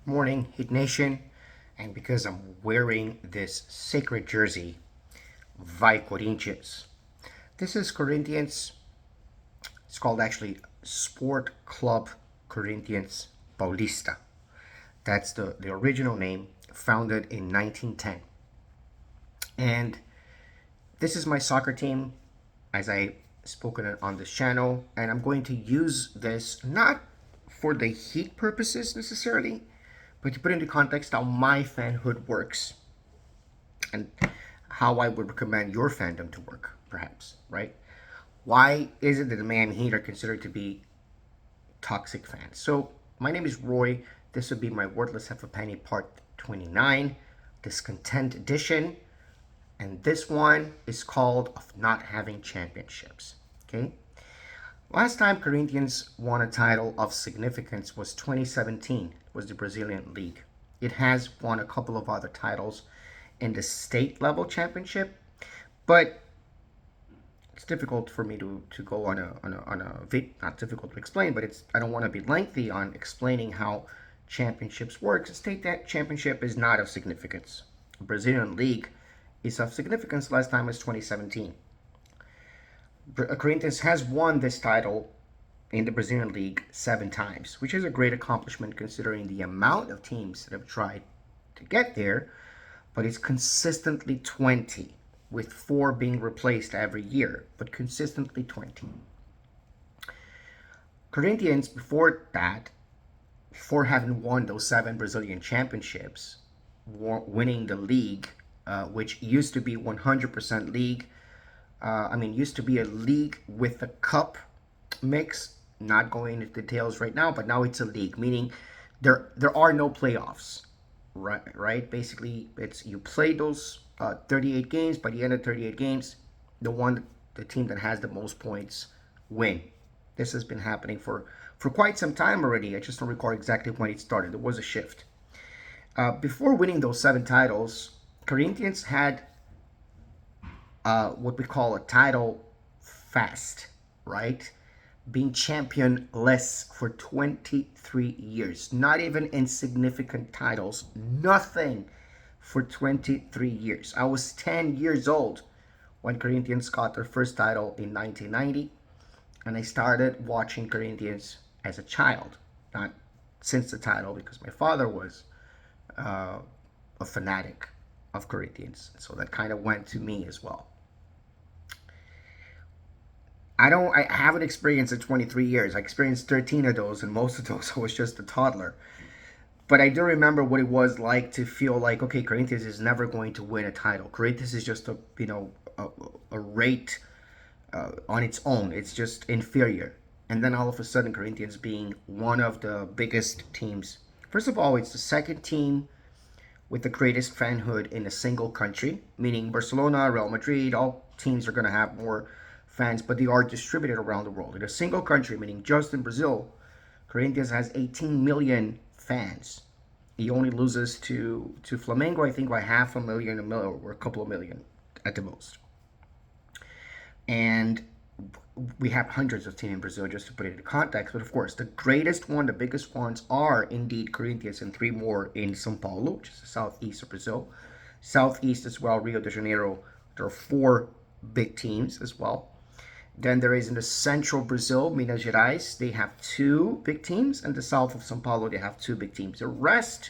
Morning, Heat Nation, and because I'm wearing this sacred jersey, Vai Corinthians. This is Corinthians. It's called actually Sport Club Corinthians Paulista. That's the original name, founded in 1910. And this is my soccer team, as I spoken on this channel, and I'm going to use this not for the Heat purposes necessarily, but to put into context how my fanhood works and how I would recommend your fandom to work, perhaps, right? Why is it that the Man Heat are considered to be toxic fans? So, my name is Roy. This would be my Worthless Half a Penny Part 29, Discontent Edition. And this one is called Of Not Having Championships. Okay? Last time Corinthians won a title of significance was 2017, was the Brazilian League. It has won a couple of other titles in the state level championship, but it's difficult for me to go on a not difficult to explain, but I don't want to be lengthy on explaining how championships work. The state that championship is not of significance. The Brazilian League is of significance. Last time was 2017. Corinthians has won this title in the Brazilian League 7 times, which is a great accomplishment considering the amount of teams that have tried to get there, but it's consistently 20, with 4 being replaced every year, but consistently 20. Corinthians, before that, before having won those 7 Brazilian championships, winning the league, which used to be 100% league, used to be a league with a cup mix. Not going into details right now, but now it's a league, meaning there are no playoffs, right? Right. Basically, it's you play those 38 games. By the end of 38 games, the team that has the most points win. This has been happening for quite some time already. I just don't recall exactly when it started. There was a shift. Before winning those 7 titles, Corinthians had what we call a title fast, right? Being champion less for 23 years. Not even insignificant titles. Nothing for 23 years. I was 10 years old when Corinthians got their first title in 1990. And I started watching Corinthians as a child. Not since the title, because my father was a fanatic of Corinthians. So that kind of went to me as well. I haven't experienced in 23 years. I experienced 13 of those, and most of those I was just a toddler. But I do remember what it was like to feel like, okay, Corinthians is never going to win a title. Corinthians is just a rate on its own. It's just inferior. And then all of a sudden, Corinthians being one of the biggest teams. First of all, it's the second team with the greatest fanhood in a single country, meaning Barcelona, Real Madrid, all teams are going to have more fans, but they are distributed around the world. In a single country, meaning just in Brazil, Corinthians has 18 million fans. He only loses to Flamengo, I think, by half a million, or a couple of million at the most. And we have hundreds of teams in Brazil, just to put it into context. But of course, the greatest one, the biggest ones are indeed Corinthians, and 3 more in São Paulo, which is the southeast of Brazil. Southeast as well, Rio de Janeiro, there are 4 big teams as well. Then there is in the central Brazil, Minas Gerais, they have 2 big teams, and the south of São Paulo, they have 2 big teams. The rest,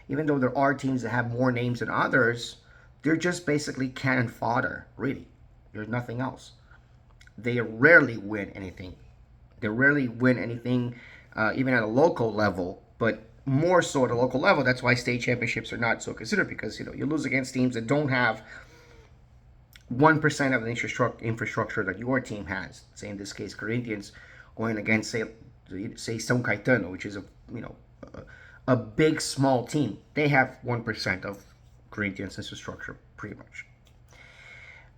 even though there are teams that have more names than others, they're just basically cannon fodder, really. There's nothing else. They rarely win anything. Even at a local level, but more so at a local level. That's why state championships are not so considered, because you lose against teams that don't have 1% of the infrastructure that your team has. Say in this case, Corinthians going against say São Caetano, which is a big small team. They have 1% of Corinthians infrastructure, pretty much.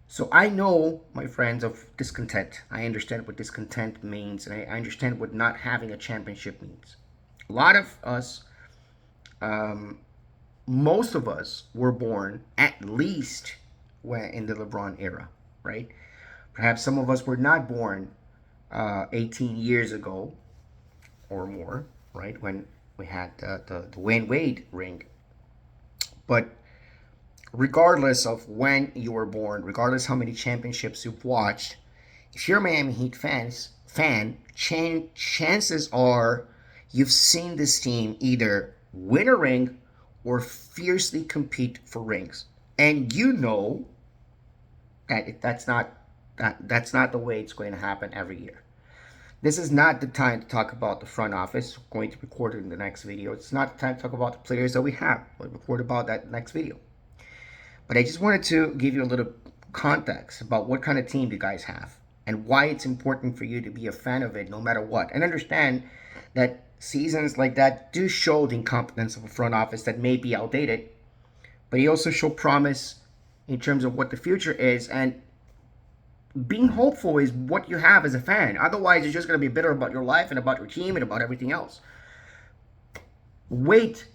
So I know, my friends, of discontent. I understand what discontent means, and I understand what not having a championship means. A lot of us, most of us, were born at least in the LeBron era, right? Perhaps some of us were not born 18 years ago or more, right? When We had the Wayne Wade ring. But regardless of when you were born, regardless how many championships you've watched, if you're a Miami Heat chances are you've seen this team either win a ring or fiercely compete for rings. And you know that that's not the way it's going to happen every year. This is not the time to talk about the front office. We're going to record it in the next video. It's not the time to talk about the players that we have. We'll record about that next video. But I just wanted to give you a little context about what kind of team you guys have and why it's important for you to be a fan of it no matter what. And understand that seasons like that do show the incompetence of a front office that may be outdated, but they also show promise in terms of what the future is. And being hopeful is what you have as a fan. Otherwise, you're just going to be bitter about your life and about your team and about everything else. Wait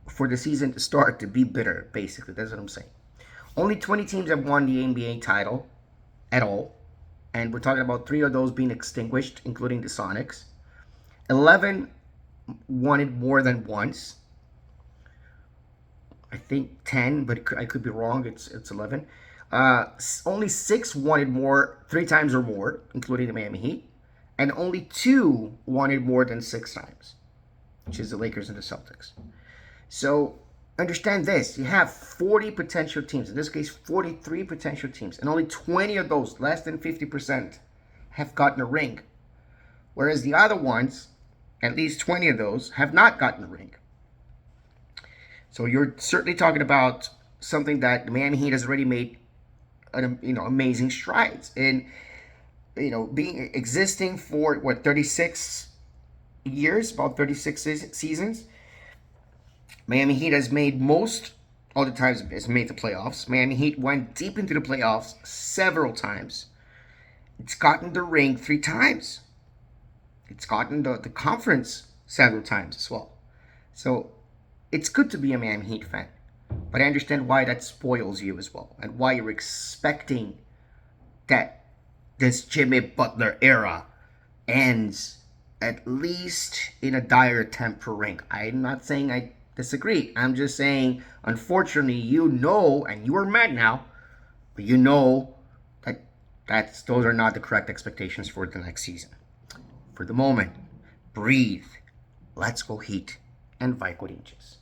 for the season to start to be bitter, basically. That's what I'm saying. Only 20 teams have won the NBA title at all. And we're talking about 3 of those being extinguished, including the Sonics. 11 won it more than once. I think 10, but I could be wrong. It's 11. Only 6 won it more 3 times or more, including the Miami Heat. And only 2 won it more than 6 times, which is the Lakers and the Celtics. So understand this. You have 40 potential teams. In this case, 43 potential teams. And only 20 of those, less than 50%, have gotten a ring. Whereas the other ones, at least 20 of those, have not gotten a ring. So you're certainly talking about something that the Miami Heat has already made amazing strides in, being existing for 36 years, about 36 seasons. Miami Heat has made most all the times it's made the playoffs. Miami Heat went deep into the playoffs several times. It's gotten the ring 3 times. It's gotten the conference several times as well. So it's good to be a Miami Heat fan. But I understand why that spoils you as well, and why you're expecting that this Jimmy Butler era ends at least in a dire attempt for ring. I'm not saying I disagree. I'm just saying, unfortunately, and you are mad now, but that those are not the correct expectations for the next season. For the moment, breathe. Let's go Heat and Vai Corinthians.